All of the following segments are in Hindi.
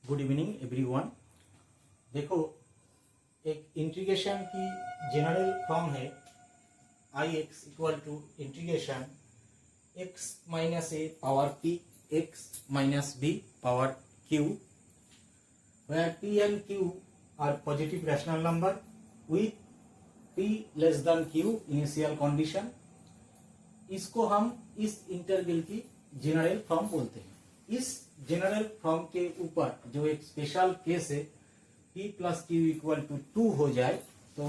Good evening everyone. देखो, एक इंटीग्रेशन की जनरल फॉर्म है I x equal to integration x minus a power p x minus b power q, where p and q are positive rational number with p less than q initial condition। इसको हम इस इंटीग्रल की जनरल फॉर्म बोलते हैं। इस जनरल फॉर्म के ऊपर जो एक स्पेशल केस है p plus Q equal to 2 हो जाए तो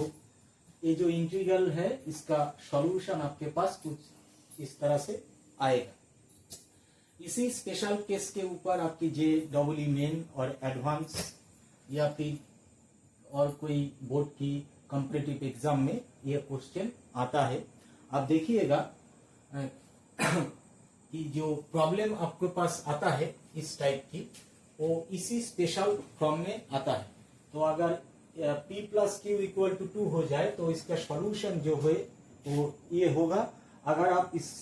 ये जो इंटीग्रल है इसका सॉल्यूशन आपके पास कुछ इस तरह से आएगा। इसी स्पेशल केस के ऊपर आपकी JEE मेन और एडवांस या फिर और कोई बोर्ड की कॉम्पिटिटिव एग्जाम में यह क्वेश्चन आता है। आप देखिएगा कि जो प्रॉब्लम आपके पास आता है इस टाइप की वो इसी स्पेशल फॉर्म में आता है। तो अगर p plus Q equal to 2 हो जाए तो इसका सॉल्यूशन जो है वो ये होगा। अगर आप इस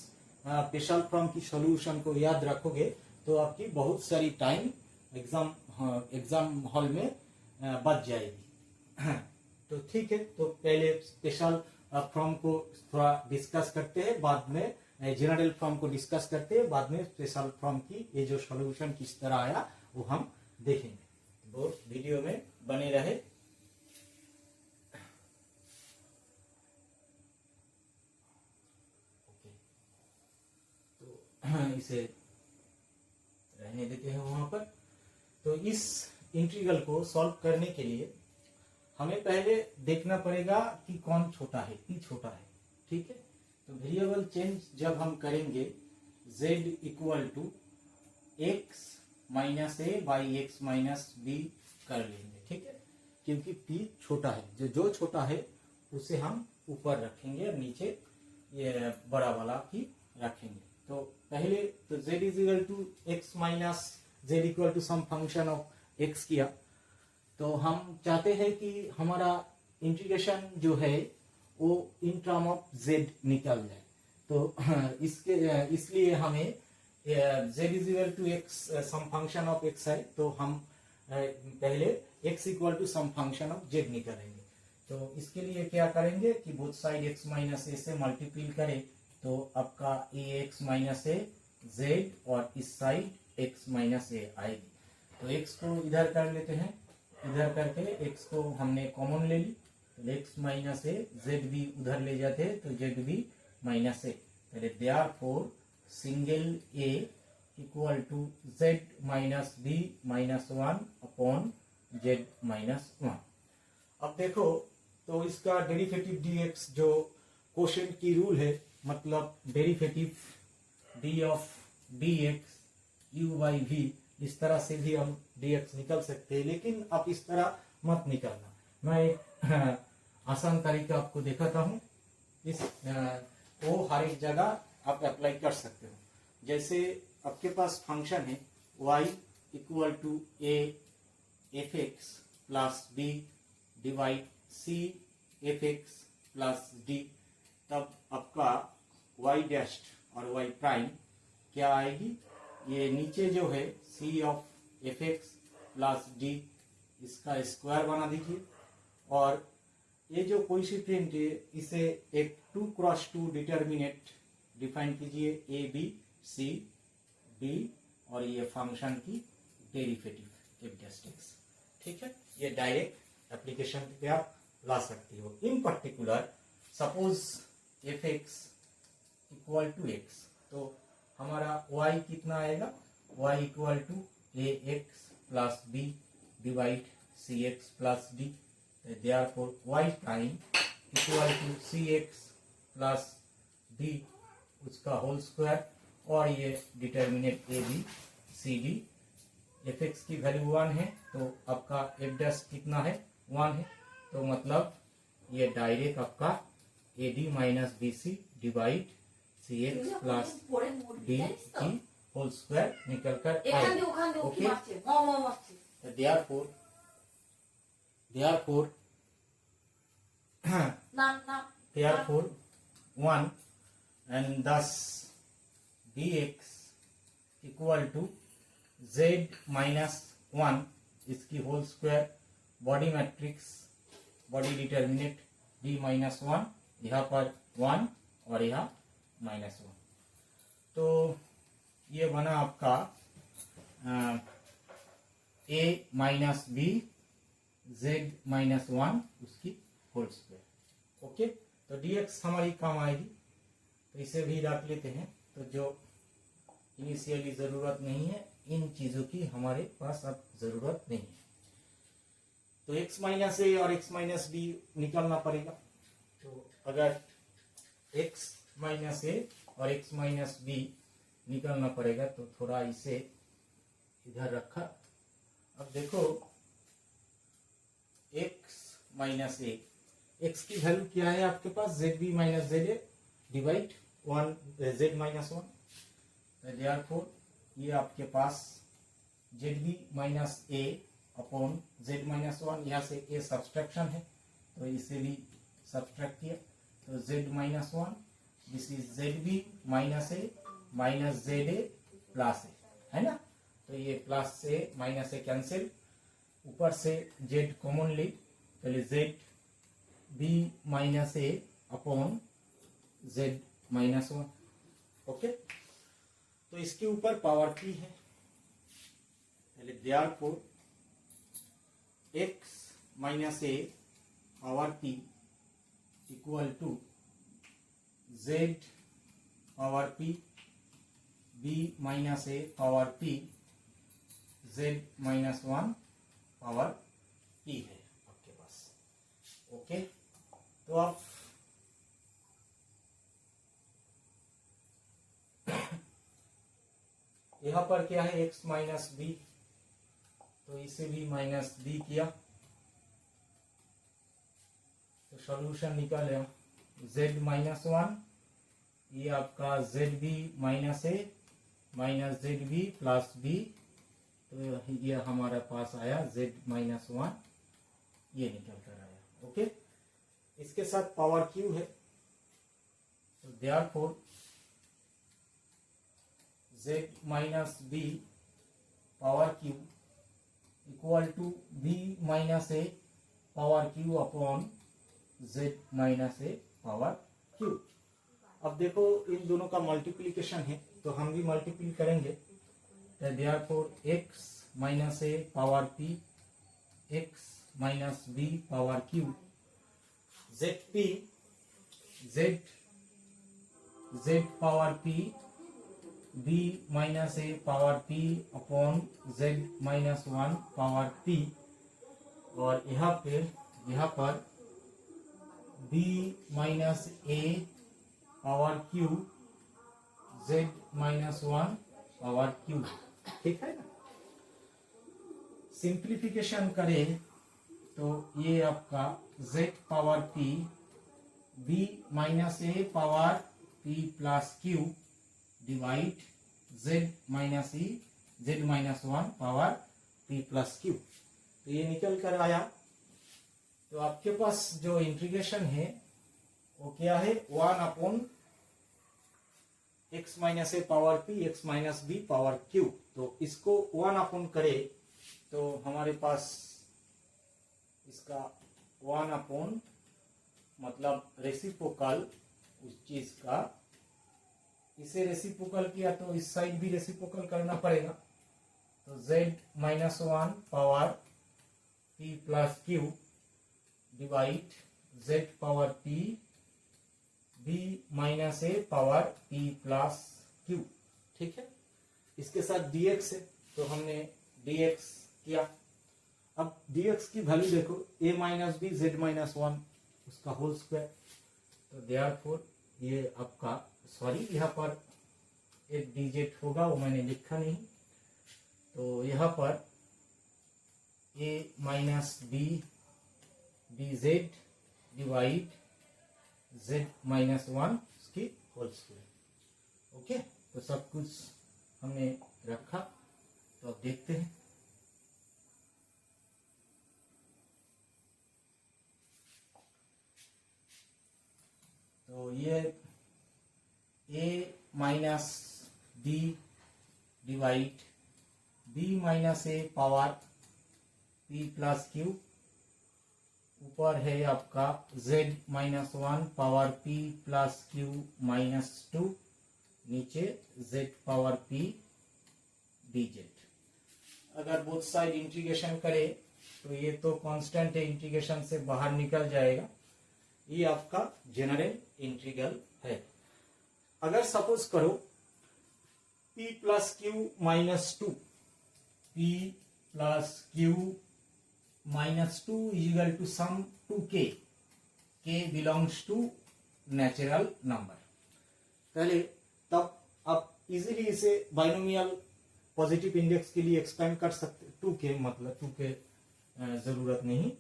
स्पेशल फॉर्म की सॉल्यूशन को याद रखोगे तो आपकी बहुत सारी टाइम एग्जाम हॉल में बच जाएगी। तो ठीक है, तो पहले स्पेशल फॉर्म को थोड़ा डिस्कस करते हैं, बाद में जनरल फॉर्म को डिस्कस करते हैं, बाद में स्पेशल फॉर्म की ये जो सॉल्यूशन किस तरह आया वो हम देखेंगे। वो वीडियो में बने रहे। तो इसे रहने देते हैं वहां पर। तो इस इंटीग्रल को सॉल्व करने के लिए हमें पहले देखना पड़ेगा कि कौन छोटा है, p छोटा है। ठीक है, तो वेरिएबल चेंज जब हम करेंगे z equal to X minus A by X minus B कर लेंगे। ठीक है, क्योंकि p छोटा है, जो छोटा है उसे हम ऊपर रखेंगे और नीचे ये बड़ा वाला की रखेंगे। तो पहले तो z is equal to X minus z equal to some function of x किया। तो हम चाहते हैं कि हमारा इंटीग्रेशन जो है वो इन टर्म ऑफ z निकल जाए। तो इसलिए हमें z is equal to X some function of x है, तो हम पहले x equal to some function of z निकालेंगे। तो इसके लिए क्या करेंगे कि both side x minus A से मल्टीप्लाई करें तो आपका ax माइनस ए z और इस साइड x माइनस ए आएगी। तो x को इधर कर लेते हैं, इधर करके x को हमने कॉमन ले ली तो x माइनस ए z भी उधर ले जाते हैं तो z भी minus A. Therefore single a equal to z minus b minus 1 upon z minus 1। अब देखो, तो इसका डेरिवेटिव dx जो क्वोशिएंट की रूल है, मतलब derivative d of dx u by v, इस तरह से भी हम dx निकल सकते हैं, लेकिन आप इस तरह मत निकालना। मैं आसान तरीका आपको दिखाता हूँ। इस वो हर एक जगह आप अप्लाई कर सकते हो। जैसे आपके पास फंक्शन है y equal to a F X plus B divide c F X plus D, तब आपका y डैश और y प्राइम क्या आएगी? ये नीचे जो है c of F X plus D, इसका स्क्वायर बना दीजिए और ये जो कोएफिशिएंट है इसे एक 2x2 डिटर्मिनेंट डिफाइन कीजिए ए बी सी डी और ये फंक्शन की डेरिवेटिव एफ डैश एक्स। ठीक है, ये डायरेक्ट एप्लीकेशन पे आप ला सकते हो। In particular suppose f x equal to x, तो हमारा y कितना आएगा? y equal to a x plus B divide c x plus d. Therefore y prime equal to c x plus d उसका होल स्क्वायर और ये determinant a b c d. F x की वैल्यू 1 है तो आपका एफ डैश कितना है? 1 है। तो मतलब ये डायरेक्ट आपका a d minus b c divide c x plus d की होल स्क्वायर निकल कर आएगा। Okay, therefore 1 and thus dx equal to z minus 1 इसकी होल स्क्वायर, बॉडी मैट्रिक्स, बॉडी डिटर्मिनेंट D-1, यहाँ पर 1 और यहाँ -1। तो ये बना आपका A माइनस बी Z-1 उसकी होल स्क्वायर। ओके, तो dx हमारी काम आएगी, तो इसे भी रख लेते हैं। तो जो इनिशियली जरूरत नहीं है, इन चीजों की हमारे पास अब जरूरत नहीं है। तो x माइनस ए और x माइनस बी निकालना पड़ेगा। तो अगर x माइनस ए और x माइनस बी निकालना पड़ेगा तो थोड़ा इसे इधर रखा। अब देखो x माइनस ए, x की वैल्यू क्या है आपके पास, z b minus z a divide 1 z minus 1। Therefore ये आपके पास z b minus a upon z minus 1, यहाँ से a सब्सट्रैक्शन है तो इसे भी सब्सट्रैक्ट किया, तो z minus 1, this is z b minus a minus z a plus a, है ना। तो ये प्लस से माइनस ए कैंसिल, ऊपर से z कॉमन ली, पहले z b minus a upon z minus 1। Okay, तो इसके ऊपर पावर p है, पहले therefore x minus a power p equal to z power p b minus a power p z minus 1 power p है आपके पास। ओके, तो आप यहाँ पर क्या है x माइनस बी, तो इसे भी माइनस बी किया तो सॉल्यूशन निकाले z माइनस 1, ये आपका z b minus a minus z b plus b, तो ये हमारे पास आया z माइनस 1, ये निकल कर आया। ओके, इसके साथ पावर q है, तो therefore z minus b power q equal to b minus a power q upon z minus a power q। अब देखो इन दोनों का मल्टीप्लिकेशन है तो हम भी मल्टीप्ली करेंगे, therefore x minus a power p x minus b power q zp z power p b minus a power p upon z minus 1 power p, और यहाँ पर b minus a power q z minus 1 power q, ठीक है ना। सिंप्लीफिकेशन करें तो ये आपका z power p b minus a power p plus q divide z minus e z minus 1 power p plus q, तो ये निकल कर आया। तो आपके पास जो इंटीग्रेशन है वो क्या है, 1 upon x minus a power p x minus b power q। तो इसको 1 अपॉन करे तो हमारे पास इसका 1 अपॉन मतलब रेसिप्रोकल उस चीज का, इसे रेसिप्रोकल किया तो इस साइड भी रेसिप्रोकल करना पड़ेगा, तो z minus 1 power p plus q divide z power p b minus a power p plus q, ठीक है। इसके साथ dx है तो हमने dx किया। अब dx की वैल्यू देखो a minus b z minus 1 उसका होल स्क्वायर, तो देयरफॉर ये आपका सॉरी यहाँ पर एक डिजिट होगा वो मैंने लिखा नहीं, तो यहाँ पर a minus b d z divide z minus 1 उसकी होल स्क्वायर। ओके, तो सब कुछ हमने रखा, तो अब देखते हैं। तो ये a minus b divide b minus a power p plus q, ऊपर है आपका z minus 1 power p plus q minus 2, नीचे z पावर p dz। अगर बोथ साइड इंटीग्रेशन करे तो ये तो कांस्टेंट है, इंटीग्रेशन से बाहर निकल जाएगा। ये आपका जनरल इंटीग्रल है। अगर सपोज करो p plus q minus 2, p plus q minus 2 equal to some 2k, k belongs to natural number. पहले तब आप इजीली इसे बाइनोमियल पॉजिटिव इंडेक्स के लिए एक्सपेंड कर सकते। 2k मतलब 2k जरूरत नहीं,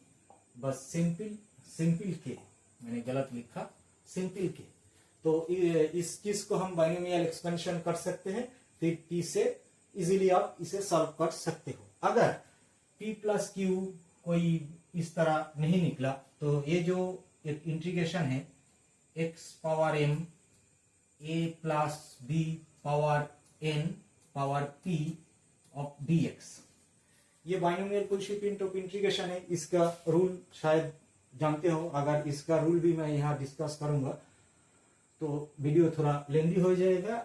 बस सिंपल के, मैंने गलत लिखा, सिंपल के। तो इस चीज को हम बाइनोमियल एक्सपेंशन कर सकते हैं, फिर p से इजीली आप इसे सॉल्व कर सकते हो। अगर p प्लस क्यू कोई इस तरह नहीं निकला तो ये जो एक इंटीग्रेशन है x power m a plus b power n power p of dx, ये बाइनोमियल कोएफिशिएंट ऑफ इंटीग्रेशन है। इसका रूल शायद जानते हो, अगर इसका रूल भी मैं यहाँ डिस्कस करूंगा तो वीडियो थोड़ा लेंदी हो जाएगा।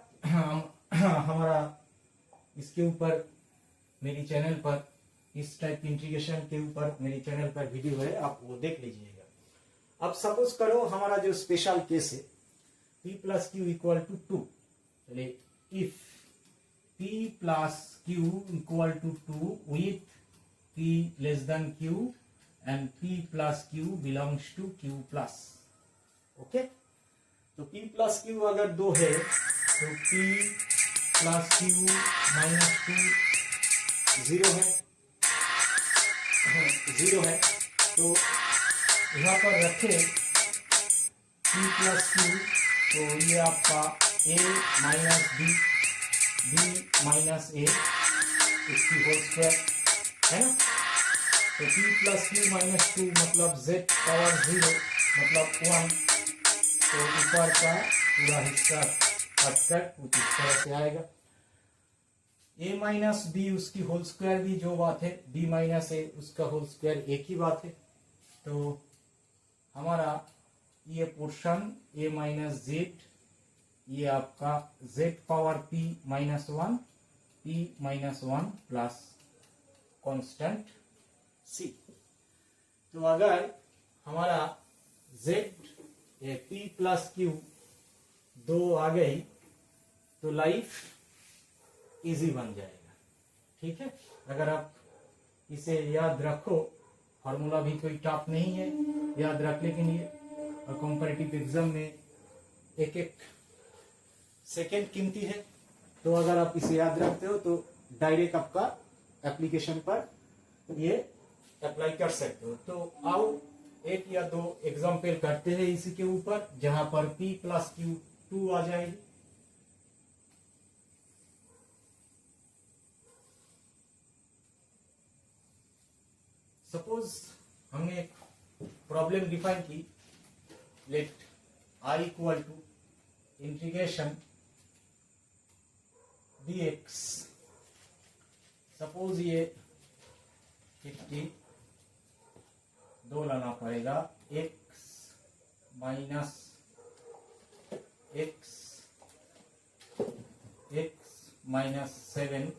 हमारा इसके ऊपर मेरी चैनल पर इस टाइप इंटीग्रेशन के ऊपर मेरी चैनल पर वीडियो है, आप वो देख लीजिएगा। अब सपोज करो हमारा जो स्पेशल केस है p plus Q equal to 2, चलिए if p plus Q equal to 2 with p less than q and p plus q belongs to q plus, okay. तो p प्लस q अगर 2 है तो p प्लस q माइनस 2 0 है, 0 है। तो यहाँ पर रखे p प्लस q, तो ये आपका a minus b, b minus a इसकी होल स्क्वायर है ना। तो p प्लस q माइनस 2 मतलब z पावर 0 मतलब 1, तो ऊपर का पूरा हिस्सा कटकर कुछ इस तरह से आएगा। a माइनस बी उसकी होल स्क्वायर भी जो बात है, b माइनस ए उसका होल स्क्वायर एक ही बात है। तो हमारा ये पोर्शन a माइनस जेड, ये आपका z power p minus 1, p minus 1 plus constant c। तो अगर हमारा z p प्लस q 2 आ गई तो लाइफ इजी बन जाएगा, ठीक है। अगर आप इसे याद रखो, फॉर्मूला भी कोई टफ नहीं है याद रखने के लिए, और कॉम्पिटिटिव एग्जाम में एक एक सेकेंड कीमती है। तो अगर आप इसे याद रखते हो तो डायरेक्ट आपका एप्लीकेशन पर ये अप्लाई कर सकते हो। तो आओ एक या दो एग्जाम्पल करते हैं इसी के ऊपर, जहां पर p प्लस क्यू 2 आ जाएगी। सपोज हमने एक प्रॉब्लम डिफाइन की, let i equal to integration dx। सपोज ये 50 2 लाना पड़ेगा, x minus x minus 7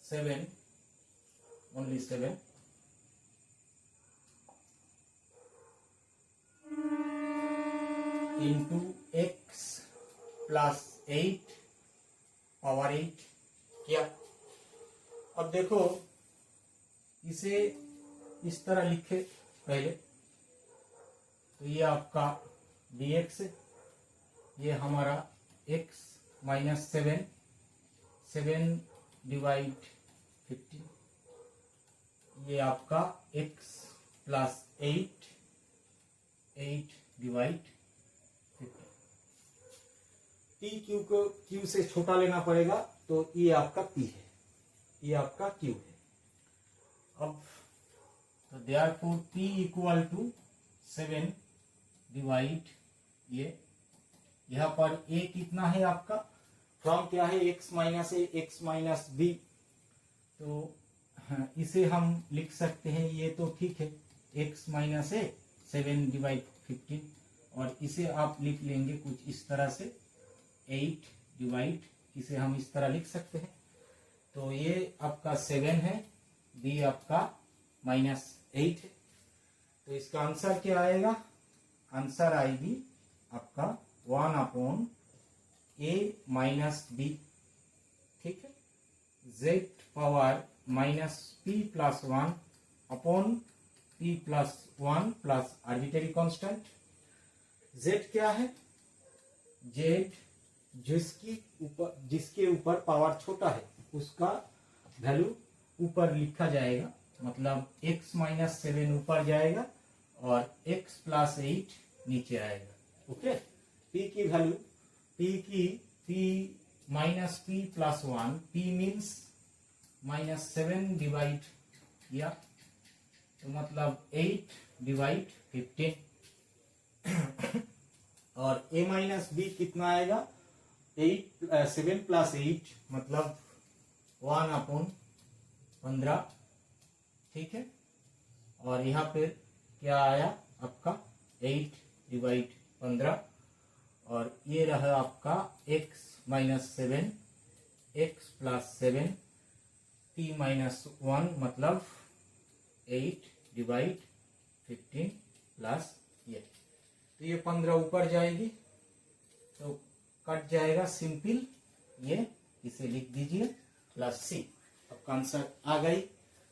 7 only 7 into x plus 8 power 8 किया। अब देखो इसे इस तरह लिखे पहले, तो ये आपका dx है, ये हमारा x माइनस 7 डिवाइड 15, ये आपका x plus 8 divide 15। t Q को q से छोटा लेना पड़ेगा, तो ये आपका p है, ये आपका q है। अब तो therefore p equal to 7 divide ये, यहाँ पर a कितना है आपका फ्रॉम क्या है, x माइनस ए एक्स माइनस बी, तो इसे हम लिख सकते हैं, ये तो ठीक है, x माइनस ए 7/15, और इसे आप लिख लेंगे कुछ इस तरह से 8 इसे हम इस तरह लिख सकते हैं। तो ये आपका 7 है, b आपका -8 है। तो इसका आंसर क्या आएगा, आंसर आएगी आपका 1/a माइनस बी, ठीक है, z power -p+1 upon p+1 plus arbitrary constant. z क्या है, z जिसके ऊपर पावर छोटा है उसका वैल्यू ऊपर लिखा जाएगा, मतलब x माइनस 7 ऊपर जाएगा और x प्लस 8 नीचे आएगा। ओके, p की value p minus p+1, p means -7 divide किया तो मतलब 8/15 और a माइनस बी कितना आएगा, 7 + 8 मतलब 1/15, ठीक है, और यहाँ पे क्या आया आपका 8/15, और ये रहा आपका x minus 7, x plus 7, p minus 1 मतलब 8/15 प्लस ये, तो ये 15 ऊपर जाएगी तो कट जाएगा सिंपल, ये इसे लिख दीजिए प्लस सी। आपका आंसर आ गई।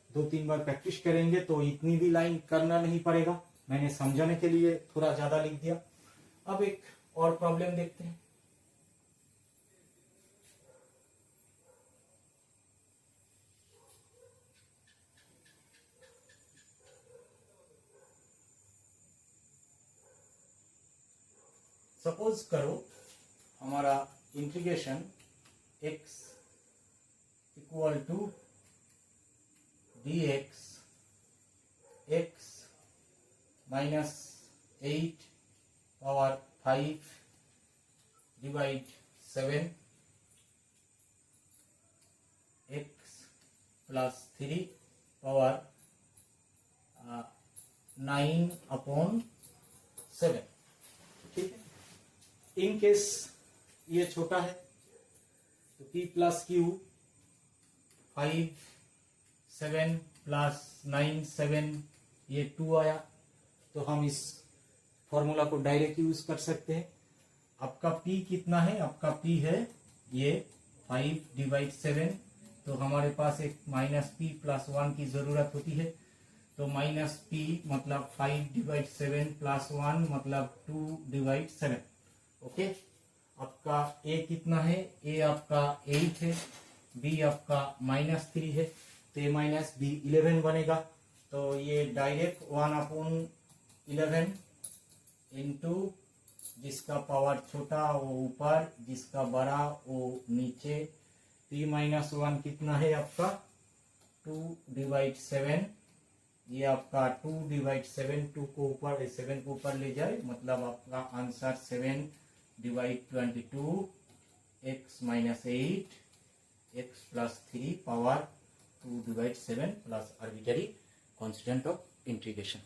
2-3 बार प्रैक्टिस करेंगे तो इतनी भी लाइन करना नहीं पड़ेगा, मैंने समझाने के लिए थोड़ा ज्यादा लिख दिया। अब एक और प्रॉब्लम देखते हैं। सपोज करो हमारा integration x equal to dx x minus 8 power 5/7 x plus 3 power 9/7, ठीक है। इन केस ये छोटा है तो p प्लस क्यू 5 7 प्लस 9 7 ये 2 आया, तो हम इस फॉर्मूला को डायरेक्ट यूज कर सकते हैं। आपका p कितना है, आपका p है ये 5/7, तो हमारे पास एक -p+1 की जरूरत होती है, तो -p मतलब 5/7 प्लस 1 मतलब 2/7। ओके, आपका a कितना है, a आपका 8 है, b आपका -3 है, तो a माइनस b 11 बनेगा। तो ये डायरेक्ट 1/11 इंटू जिसका पावर छोटा वो ऊपर, जिसका बड़ा वो नीचे, p-1 कितना है आपका 2/7, ये आपका 2/7, 2 को ऊपर 7 को ऊपर ले जाए मतलब आपका answer 7/22 x minus 8 x plus 3 power 2/7 plus arbitrary constant of integration.